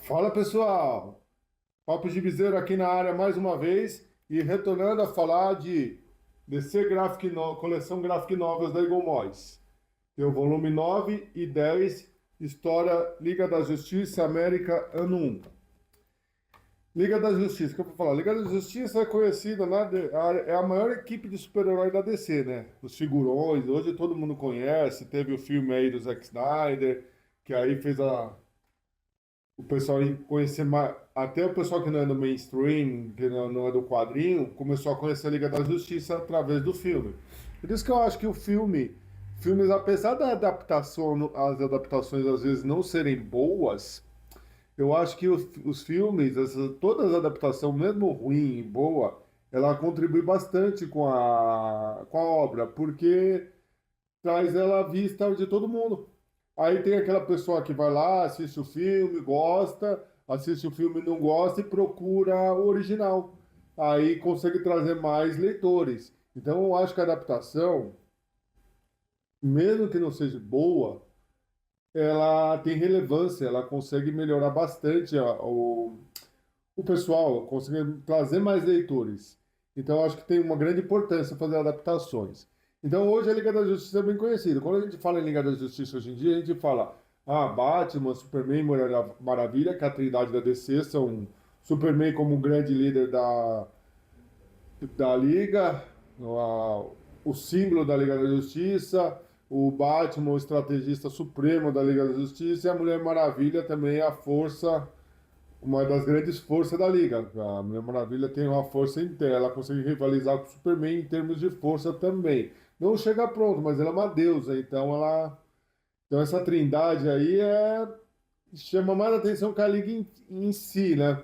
Fala pessoal, Papo de Bizeiro aqui na área mais uma vez e retornando a falar de DC Coleção Graphic Novels da Eagle Moss. Tem o volume 9 e 10, História Liga da Justiça América Ano 1. Liga da Justiça, que eu vou falar? Liga da Justiça é conhecida, é a maior equipe de super-herói da DC, né? Os figurões, hoje todo mundo conhece, teve o filme aí do Zack Snyder, que aí fez o pessoal conhecer mais, até o pessoal que não é do mainstream, que não é do quadrinho, começou a conhecer a Liga da Justiça através do filme. Por isso que eu acho que filmes, apesar da adaptação, as adaptações às vezes não serem boas, eu acho que os filmes, todas as adaptações, mesmo ruim e boa, ela contribui bastante com a obra, porque traz ela à vista de todo mundo. Aí tem aquela pessoa que vai lá, assiste o filme, gosta, assiste o filme, não gosta e procura o original. Aí consegue trazer mais leitores. Então eu acho que a adaptação, mesmo que não seja boa, ela tem relevância, ela consegue melhorar bastante o pessoal, consegue trazer mais leitores. Então, eu acho que tem uma grande importância fazer adaptações. Então, hoje a Liga da Justiça é bem conhecida. Quando a gente fala em Liga da Justiça hoje em dia, a gente fala Batman, Superman, Mulher Maravilha, que é a trindade da DC, são Superman como grande líder da Liga, o símbolo da Liga da Justiça, o Batman, o estrategista supremo da Liga da Justiça, e a Mulher Maravilha também é a força, uma das grandes forças da Liga. A Mulher Maravilha tem uma força inteira, ela consegue rivalizar com o Superman em termos de força também. Não chega pronto, mas ela é uma deusa, então essa trindade aí chama mais atenção que a Liga em si, né?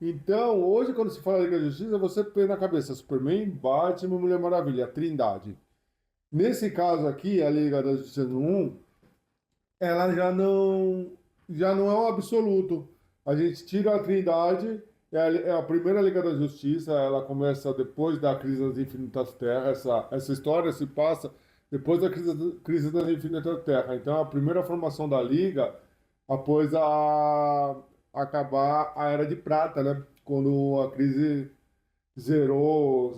Então, hoje, quando se fala Liga da Justiça, você põe na cabeça Superman, Batman e Mulher Maravilha, a Trindade. Nesse caso aqui, a Liga da Justiça no 1, ela já não é um absoluto. A gente tira a Trindade, é a primeira Liga da Justiça, ela começa depois da Crise das Infinitas Terras, essa história se passa depois da crise das Infinitas Terras. Então, a primeira formação da Liga, após acabar a Era de Prata, né? Quando a crise zerou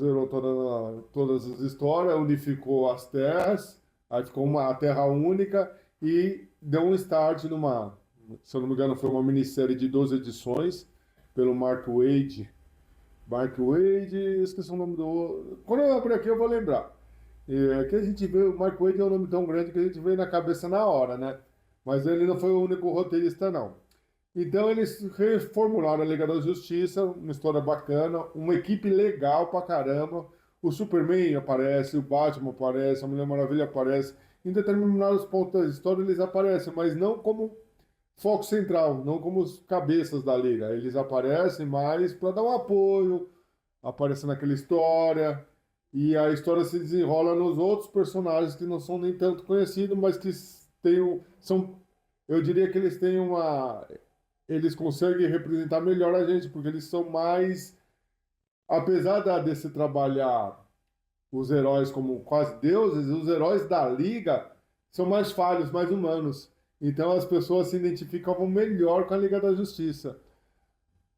todas as histórias, unificou as terras, aí ficou a terra única e deu um start se eu não me engano, foi uma minissérie de 12 edições pelo Mark Waid. Mark Waid, esqueci o nome do. Quando eu abrir aqui, eu vou lembrar. Que a gente vê, o Mark Waid é um nome tão grande que a gente vê na cabeça na hora, né? Mas ele não foi o único roteirista, não. Então eles reformularam a Liga da Justiça, uma história bacana, uma equipe legal pra caramba. O Superman aparece, o Batman aparece, a Mulher Maravilha aparece. Em determinados pontos da história eles aparecem, mas não como foco central, não como os cabeças da Liga. Eles aparecem mais para dar um apoio, aparecem naquela história, e a história se desenrola nos outros personagens que não são nem tanto conhecidos, mas que eu diria que eles conseguem representar melhor a gente, porque eles são mais, apesar desse trabalhar os heróis como quase deuses, os heróis da Liga são mais falhos, mais humanos. Então as pessoas se identificavam melhor com a Liga da Justiça.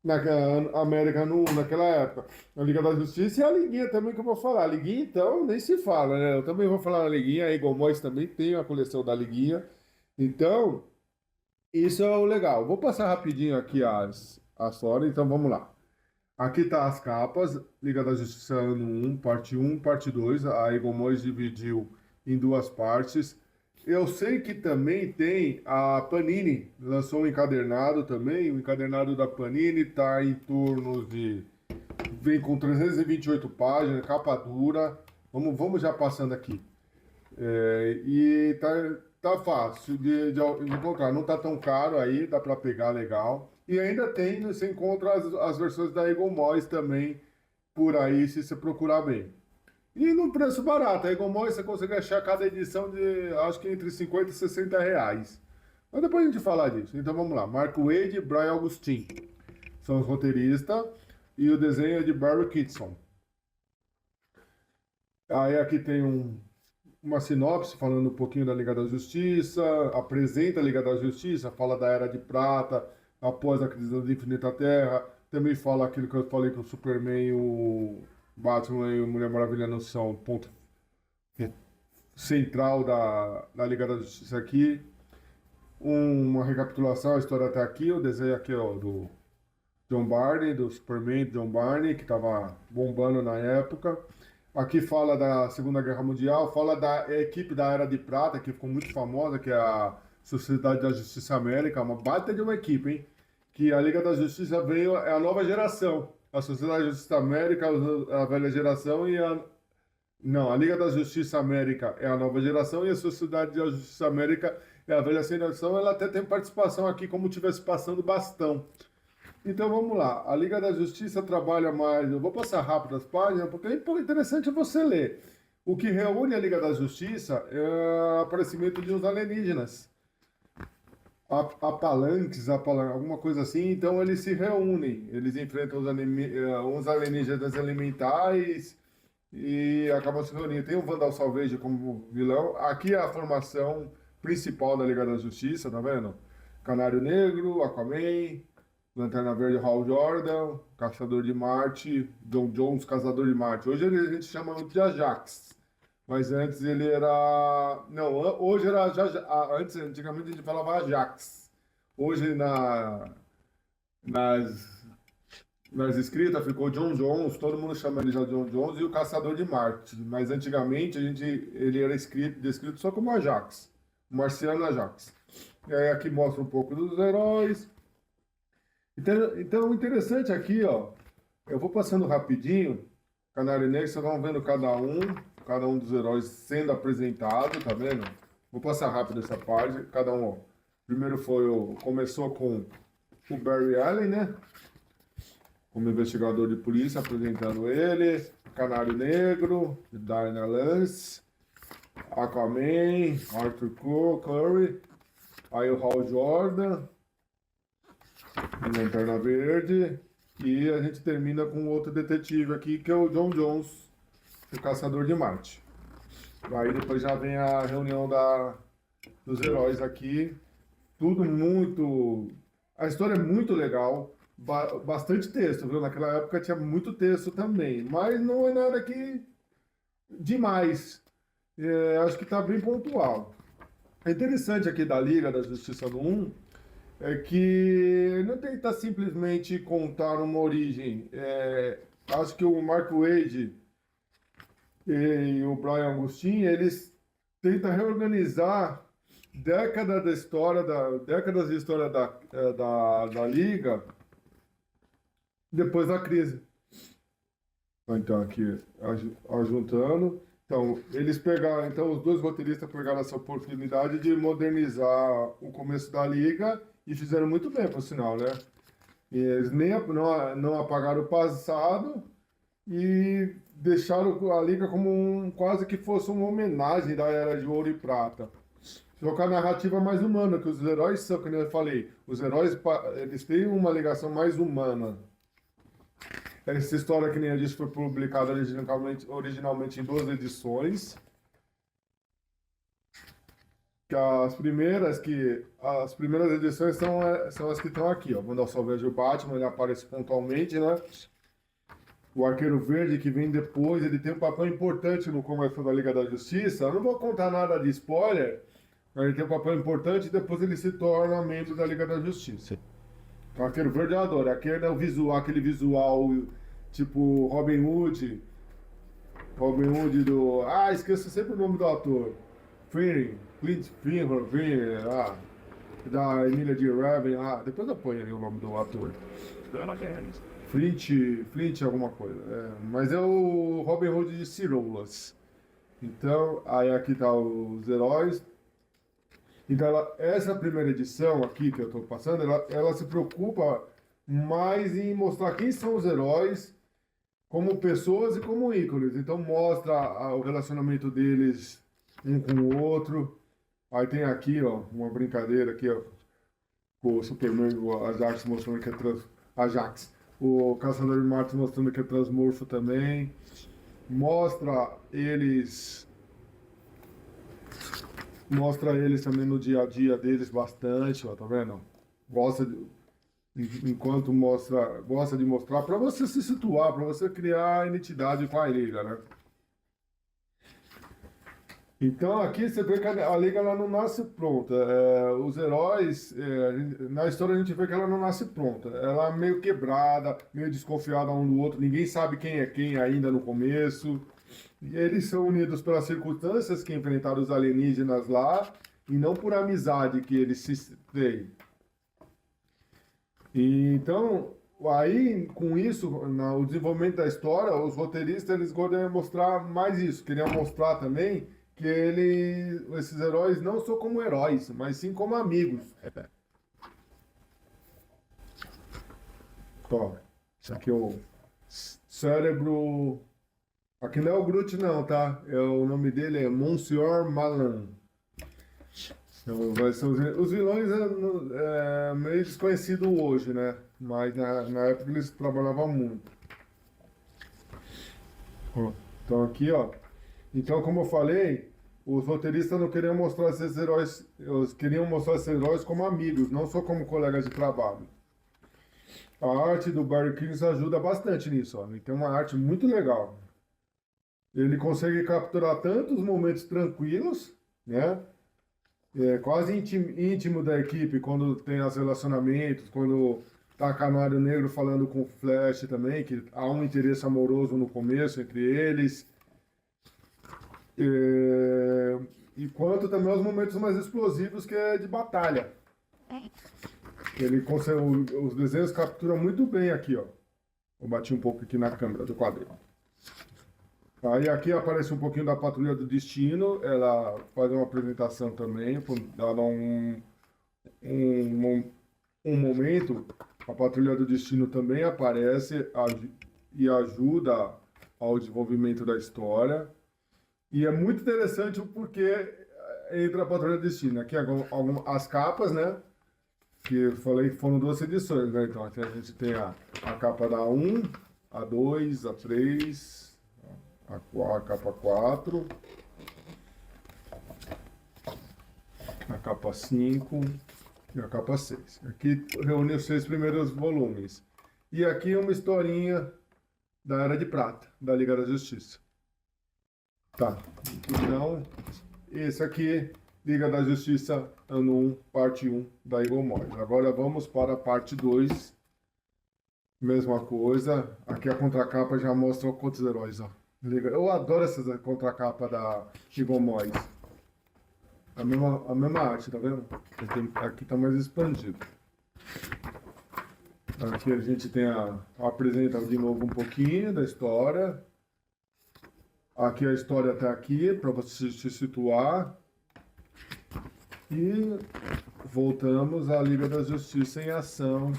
Naquela América naquela época. A Liga da Justiça e a Liguinha também que eu vou falar. A Liguinha, então, nem se fala, né? Eu também vou falar da Liguinha, a Eagle Moss também tem a coleção da Liguinha. Então, isso é o legal. Vou passar rapidinho aqui as histórias, então vamos lá. Aqui tá as capas, Liga da Justiça ano 1, parte 1, parte 2. A Eagle Moss dividiu em duas partes. Eu sei que também tem a Panini, lançou um encadernado também. O encadernado da Panini tá em torno de. Vem com 328 páginas, capa dura. Vamos já passando aqui. E tá fácil de encontrar, não tá tão caro aí, dá para pegar legal. E ainda tem, você encontra as versões da Eagle Moss também por aí, se você procurar bem. E num preço barato, a Eagle Moss você consegue achar cada edição de, acho que entre 50 e 60 reais. Mas depois a gente falar disso. Então vamos lá, Mark Waid e Brian Augustine são os roteiristas e o desenho é de Barry Kitson. Aí aqui tem uma sinopse falando um pouquinho da Liga da Justiça, apresenta a Liga da Justiça, fala da Era de Prata, após a crise do Infinita Terra. Também fala aquilo que eu falei que o Superman, o Batman e o Mulher Maravilha não são o ponto central da Liga da Justiça aqui. Uma recapitulação, a história até aqui, o desenho aqui ó, do John Barney, do Superman John Barney, que estava bombando na época. Aqui fala da Segunda Guerra Mundial, fala da equipe da Era de Prata, que ficou muito famosa, que é a Sociedade da Justiça América, uma baita de uma equipe, hein? Que a Liga da Justiça veio, é a nova geração. A Sociedade da Justiça América é a velha geração e a... Não, a Liga da Justiça América é a nova geração e a Sociedade da Justiça América é a velha geração. Ela até tem participação aqui como tivesse passando bastão. Então vamos lá, a Liga da Justiça trabalha mais, eu vou passar rápido as páginas, porque é interessante você ler. O que reúne a Liga da Justiça é o aparecimento de uns alienígenas, apalanques, alguma coisa assim, então eles se reúnem, eles enfrentam uns alienígenas elementares e acabam se reunindo. Tem o Vandal Savage como vilão, aqui é a formação principal da Liga da Justiça, tá vendo? Canário Negro, Aquaman... Lanterna Verde, Hal Jordan, Caçador de Marte, John Jones, Caçador de Marte. Hoje a gente chama muito de Ajax, mas antes ele era... Não, hoje era... Antes, antigamente a gente falava Ajax. Hoje nas escritas ficou John Jones, todo mundo chama ele de John Jones, e o Caçador de Marte. Mas antigamente ele era descrito só como Ajax, o Marciano Ajax. E aí aqui mostra um pouco dos heróis. Então, interessante aqui, ó, eu vou passando rapidinho, Canário Negro, vocês vão vendo cada um dos heróis sendo apresentado, tá vendo? Vou passar rápido essa parte, cada um, ó. Primeiro começou com o Barry Allen, né? Como investigador de polícia, apresentando ele, Canário Negro, Diana Lance, Aquaman, Arthur Curry, aí o Hal Jordan, Lanterna Verde, e a gente termina com outro detetive aqui, que é o John Jones, o Caçador de Marte. Aí depois já vem a reunião dos heróis aqui, tudo muito... A história é muito legal, bastante texto, viu? Naquela época tinha muito texto também, mas não é nada que demais. Acho que está bem pontual. É interessante aqui da Liga da Justiça do 1, é que não tenta simplesmente contar uma origem. Acho que o Mark Waid e o Brian Augustyn, eles tentam reorganizar décadas de história da Liga depois da crise. Então, aqui, ajuntando. Então, os dois roteiristas pegaram essa oportunidade de modernizar o começo da Liga e fizeram muito bem, por sinal, né? E eles não apagaram o passado e deixaram a Liga como quase que fosse uma homenagem da Era de Ouro e Prata. Só com a narrativa mais humana, que os heróis são, como eu falei, os heróis eles têm uma ligação mais humana. Essa história, que nem eu disse, foi publicada originalmente em 2 edições. As primeiras edições são as que estão aqui, ó. Vandal Savage, o Batman, ele aparece pontualmente, né? O Arqueiro Verde, que vem depois, ele tem um papel importante no começo da Liga da Justiça. Eu não vou contar nada de spoiler, mas ele tem um papel importante e depois ele se torna membro da Liga da Justiça. O Arqueiro Verde eu adoro. Aquele é o visual, aquele visual tipo Robin Hood do... esqueço sempre o nome do ator. Clint Fincher, da Emília de Raven, depois eu ponho ali o nome do ator. Flint alguma coisa. Mas é o Robin Hood de Ciroulas. Então, aí aqui tá os heróis. Então, essa primeira edição aqui que eu estou passando, ela se preocupa mais em mostrar quem são os heróis como pessoas e como ícones. Então, mostra o relacionamento deles um com o outro. Aí tem aqui, ó, uma brincadeira aqui, ó, com o Superman, o Ajax mostrando que é Ajax. O Caçador de Marte mostrando que é transmorfo também. Mostra eles também no dia a dia deles bastante, ó, tá vendo? enquanto mostra, gosta de mostrar, para você se situar, para você criar identidade com a liga, né? Então aqui você vê que a liga ela não nasce pronta. Os heróis, na história a gente vê que ela não nasce pronta. Ela é meio quebrada, meio desconfiada um do outro, ninguém sabe quem é quem ainda no começo. E eles são unidos pelas circunstâncias que enfrentaram os alienígenas lá e não por amizade que eles se têm. E, então, aí, com isso, no desenvolvimento da história, os roteiristas eles queriam mostrar mais isso, queriam mostrar também que esses heróis não são como heróis, mas sim como amigos. Ó, isso aqui é o cérebro. Aqui não é o Groot, não, tá? O nome dele é Monsieur Malan. Então, os vilões meio desconhecido hoje, né? Mas na época eles trabalhavam muito. Ó, então aqui, ó. Então, como eu falei, os roteiristas não queriam mostrar esses heróis, eles queriam mostrar esses heróis como amigos, não só como colegas de trabalho. A arte do Barry King ajuda bastante nisso, ó. Ele tem uma arte muito legal. Ele consegue capturar tantos momentos tranquilos, né? Quase íntimo da equipe, quando tem os relacionamentos, quando tá Canário Negro falando com o Flash também, que há um interesse amoroso no começo entre eles. E quanto também aos momentos mais explosivos, que é de batalha. Ele consegue, os desenhos capturam muito bem aqui, ó. Eu bati um pouco aqui na câmera do quadrinho. Aí aqui aparece um pouquinho da Patrulha do Destino, ela faz uma apresentação também, dá um momento, a Patrulha do Destino também aparece e ajuda ao desenvolvimento da história. E é muito interessante o porquê entra a Patrulha do Destino. Aqui as capas, né? Que eu falei que foram 2 edições, né? Então aqui a gente tem a capa da 1, a 2, a 3... A capa 4, a capa 5 e a capa 6. Aqui reúne os 6 primeiros volumes. E aqui uma historinha da Era de Prata, da Liga da Justiça. Tá, então, esse aqui, Liga da Justiça, ano 1, parte 1, da Eagle Moore. Agora vamos para a parte 2. Mesma coisa, aqui a contracapa já mostra quantos heróis, ó. Eu adoro essas contracapa da Eagle Moyes. A mesma arte, tá vendo? Aqui tá mais expandido. Aqui a gente tem apresenta de novo um pouquinho da história. Aqui a história até aqui, para você se situar. E voltamos à Liga da Justiça em ação.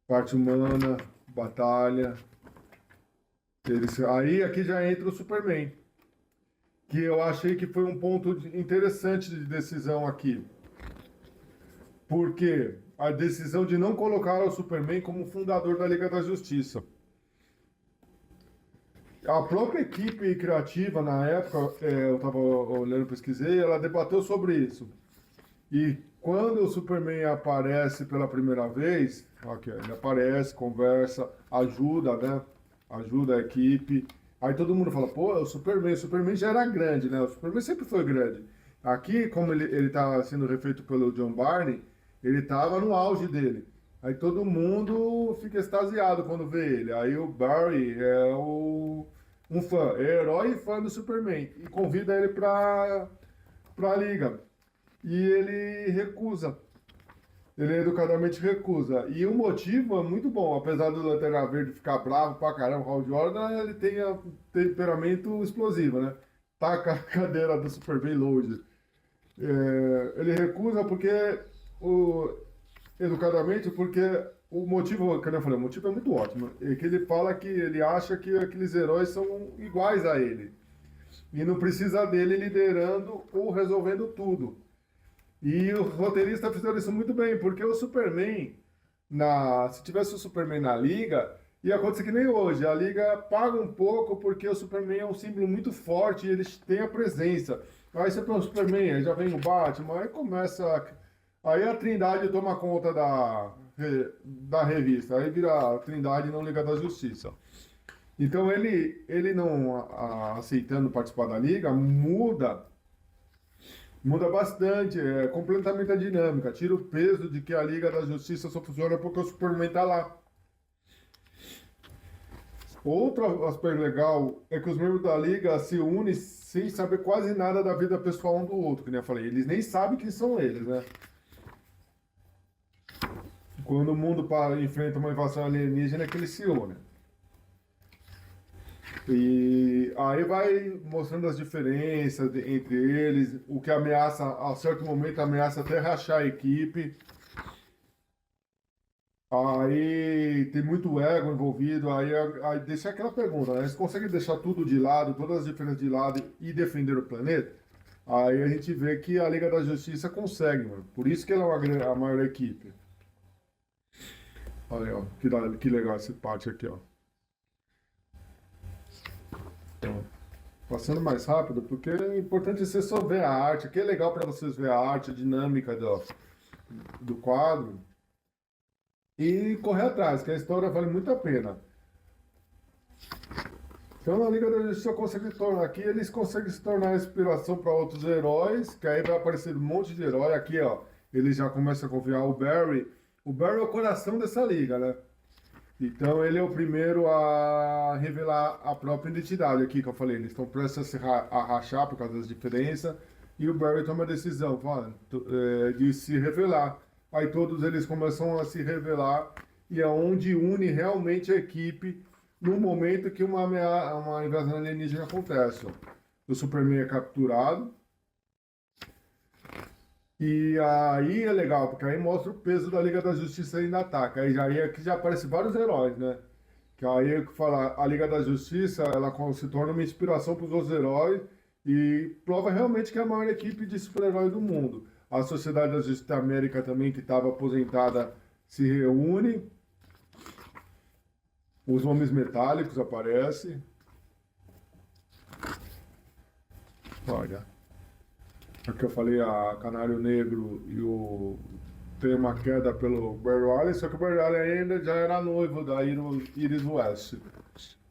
Parte humana, batalha. Aí aqui já entra o Superman, que eu achei que foi um ponto interessante de decisão aqui. Porque a decisão de não colocar o Superman como fundador da Liga da Justiça. A própria equipe criativa, na época, eu estava olhando, pesquisei, ela debateu sobre isso. E quando o Superman aparece pela primeira vez, okay, ele aparece, conversa, ajuda, né? Ajuda a equipe. Aí todo mundo fala, pô, o Superman já era grande, né? O Superman sempre foi grande. Aqui, como ele tá sendo refeito pelo John Barney, ele estava no auge dele. Aí todo mundo fica extasiado quando vê ele. Aí o Barry é um fã, é herói e fã do Superman. E convida ele pra liga. E ele recusa. Ele educadamente recusa. E o motivo é muito bom. Apesar do Lanterna Verde ficar bravo pra caramba, o Hal Jordan, ele tem temperamento explosivo, né? Taca a cadeira do Superman longe. Ele recusa educadamente, porque o motivo, como eu falei, o motivo é muito ótimo. É que ele fala que ele acha que aqueles heróis são iguais a ele. E não precisa dele liderando ou resolvendo tudo. E os roteiristas fizeram isso muito bem, porque o Superman, se tivesse o Superman na Liga, ia acontecer que nem hoje. A Liga paga um pouco porque o Superman é um símbolo muito forte e eles têm a presença. Aí você põe o Superman, aí já vem o Batman, aí começa... Aí a Trindade toma conta da revista. Aí vira a Trindade não Liga da Justiça. Então ele não aceitando participar da liga, muda bastante, é completamente a dinâmica, tira o peso de que a Liga da Justiça só funciona porque o Superman tá lá. Outro aspecto legal é que os membros da Liga se unem sem saber quase nada da vida pessoal um do outro, que nem eu falei. Eles nem sabem quem são eles, né? Quando o mundo enfrenta uma invasão alienígena, é que eles se unem. E aí vai mostrando as diferenças entre eles, o que ameaça, a certo momento, ameaça até rachar a equipe. Aí tem muito ego envolvido, aí deixa aquela pergunta, né? Eles conseguem deixar tudo de lado, todas as diferenças de lado e defender o planeta? Aí a gente vê que a Liga da Justiça consegue, mano. Por isso que ela é a maior equipe. Olha, ó, que legal essa parte aqui, ó. Passando mais rápido, porque é importante você só ver a arte, que é legal para vocês ver a arte, a dinâmica do quadro e correr atrás, que a história vale muito a pena. Então, na Liga da Justiça consegue se tornar aqui, eles conseguem se tornar inspiração para outros heróis, que aí vai aparecer um monte de herói aqui, ó. Eles já começam a confiar o Barry. O Barry é o coração dessa liga, né? Então ele é o primeiro a revelar a própria identidade aqui que eu falei. Eles estão prestes a a rachar por causa das diferenças. E o Barry toma a decisão de se revelar. Aí todos eles começam a se revelar e é onde une realmente a equipe no momento que uma invasão alienígena acontece. O Superman é capturado. E aí é legal, porque aí mostra o peso da Liga da Justiça ainda ataca. Aí aqui já aparecem vários heróis, né? Que aí é que fala, a Liga da Justiça, ela se torna uma inspiração para os outros heróis e prova realmente que é a maior equipe de super-heróis do mundo. A Sociedade da Justiça da América também, que estava aposentada, se reúne. Os Homens Metálicos aparecem. Olha. Aqui eu falei a Canário Negro tem uma queda pelo Barry Allen, só que o Barry Allen ainda já era noivo da Iris West.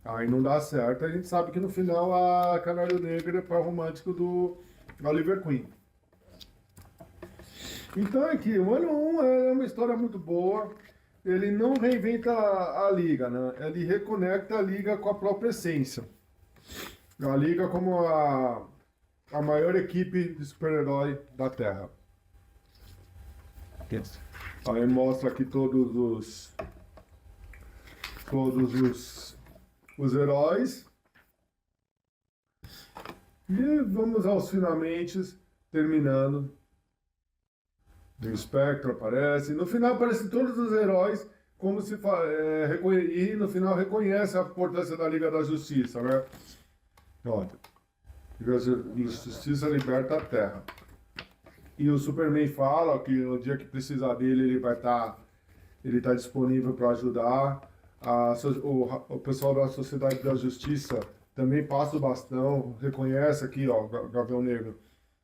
Aí não dá certo, a gente sabe que no final a Canário Negro é par romântico do Oliver Queen. Então aqui, o ano 1 é uma história muito boa, ele não reinventa a Liga, né? Ele reconecta a Liga com a própria essência. A Liga como a maior equipe de super-herói da Terra. Yes. Aí mostra aqui todos os heróis. E vamos aos finalmente, terminando. O Spectro aparece. No final aparecem todos os heróis, como se e no final reconhece a importância da Liga da Justiça, né? Olha. A Justiça liberta a Terra. E o Superman fala que no dia que precisar dele, ele tá disponível para ajudar. O pessoal da Sociedade da Justiça também passa o bastão, reconhece aqui, ó, Gavião Negro,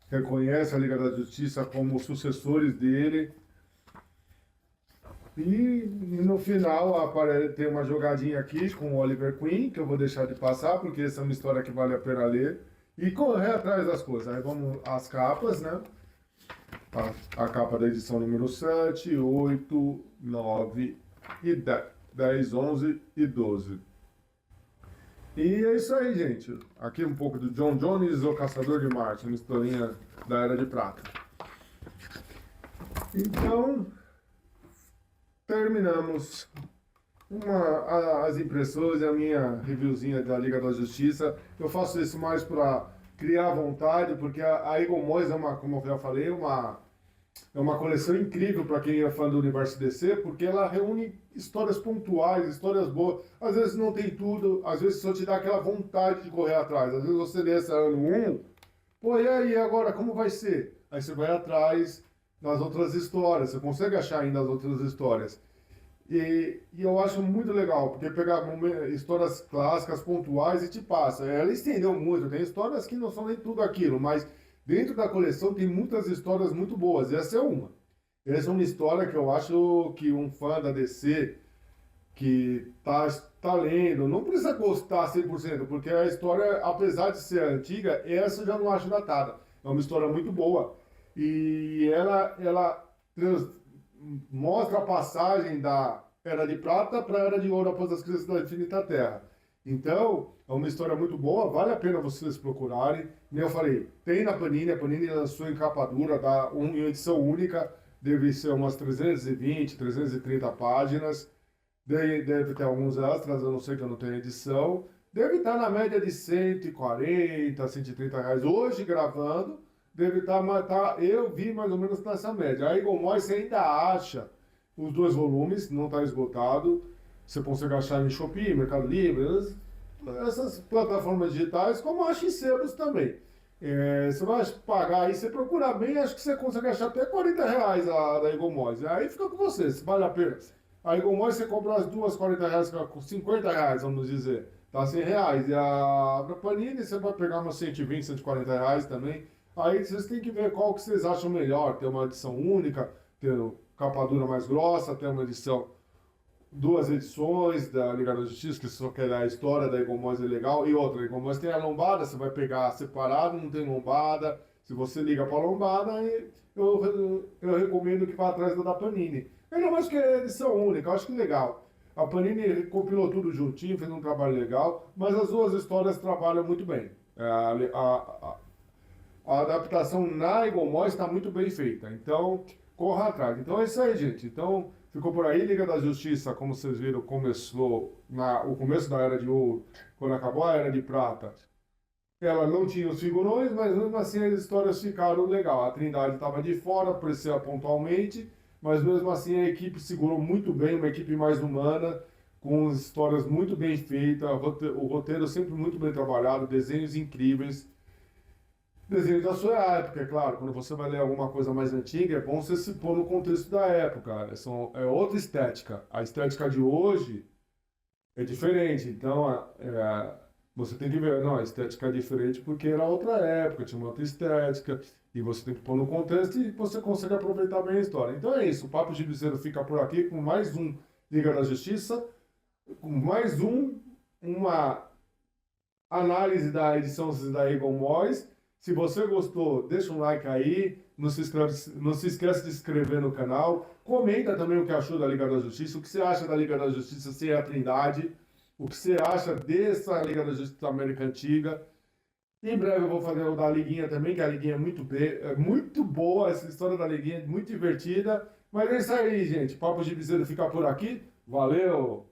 reconhece a Liga da Justiça como sucessores dele. E no final tem uma jogadinha aqui com o Oliver Queen, que eu vou deixar de passar, porque essa é uma história que vale a pena ler. E correr atrás das coisas. Aí vamos às capas, né? A capa da edição número 7, 8, 9 e 10, 11 e 12. E é isso aí, gente. Aqui um pouco do John Jones, o Caçador de Marte, uma historinha da Era de Prata. Então, terminamos as impressões e a minha reviewzinha da Liga da Justiça. Eu faço isso mais para criar vontade, porque a Eagle Moyes como eu já falei, é uma coleção incrível para quem é fã do universo DC, porque ela reúne histórias pontuais, histórias boas. Às vezes não tem tudo, às vezes só te dá aquela vontade de correr atrás. Às vezes você lê esse ano 1, pô, e aí agora, como vai ser? Aí você vai atrás das outras histórias, você consegue achar ainda as outras histórias. E eu acho muito legal, porque pegar histórias clássicas, pontuais e te passa. Ela estendeu muito, tem histórias que não são nem tudo aquilo, mas dentro da coleção tem muitas histórias muito boas, e essa é uma. Essa é uma história que eu acho que um fã da DC que tá lendo, não precisa gostar 100%, porque a história, apesar de ser antiga, essa eu já não acho datada. É uma história muito boa. E ela mostra a passagem da Era de Prata para a Era de Ouro após as crises da Infinita Terra. Então, é uma história muito boa, vale a pena vocês procurarem. Como eu falei, tem na Panini, a Panini lançou em capa dura, tá? Em edição única, deve ser umas 320, 330 páginas. Deve ter alguns extras, eu não sei que eu não tenho edição. Deve estar na média de 140, 130 reais. Hoje, gravando, deve estar, eu vi mais ou menos nessa média. A Eagle Moss você ainda acha os dois volumes, não está esgotado. Você consegue achar em Shopee, Mercado Livre, essas plataformas digitais, como acha em sebos também. Você vai pagar aí, você procurar bem, acho que você consegue achar até 40 reais a da Eagle Moss. Aí fica com você, se vale a pena. Aí como você compra as duas 40 reais, com 50 reais, vamos dizer, tá 100 reais. E a da Panini você vai pegar umas 120, 140 reais também. Aí vocês têm que ver qual que vocês acham melhor. Ter uma edição única, ter capa dura mais grossa, ter uma edição, duas edições da Liga da Justiça, que só quer a história da Eagle Moss é legal. E outra, a Eagle Moss tem a lombada, você vai pegar separado, não tem lombada. Se você liga para a lombada, aí eu recomendo que vá atrás da Panini. Ainda mais que é edição única, eu acho que legal. A Panini compilou tudo juntinho, fez um trabalho legal, mas as duas histórias trabalham muito bem. A adaptação na Eagle Moss está muito bem feita, então corra atrás. Então é isso aí, gente. Então ficou por aí, Liga da Justiça, como vocês viram, começou o começo da Era de Ouro, quando acabou a Era de Prata. Ela não tinha os figurões, mas mesmo assim as histórias ficaram legal. A Trindade estava de fora, aparecia pontualmente, mas mesmo assim a equipe segurou muito bem, uma equipe mais humana, com histórias muito bem feitas, o roteiro sempre muito bem trabalhado, desenhos incríveis. Desenhos da sua época, é claro. Quando você vai ler alguma coisa mais antiga, é bom você se pôr no contexto da época. É outra estética. A estética de hoje é diferente. Então, você tem que ver, não, a estética é diferente porque era outra época, tinha uma outra estética, e você tem que pôr no contexto e você consegue aproveitar bem a história. Então é isso, o Papo de Bizeiro fica por aqui com mais um Liga da Justiça, com mais uma análise da edição da Eagle Moss. Se você gostou, deixa um like aí, não se esqueça de se inscrever no canal, comenta também o que achou da Liga da Justiça, o que você acha da Liga da Justiça sem a Trindade, o que você acha dessa Liga da Justiça América Antiga. Em breve eu vou fazer o da Liguinha também, que a Liguinha é muito boa, essa história da Liguinha é muito divertida. Mas é isso aí, gente. Papo de Bizeiro fica por aqui. Valeu!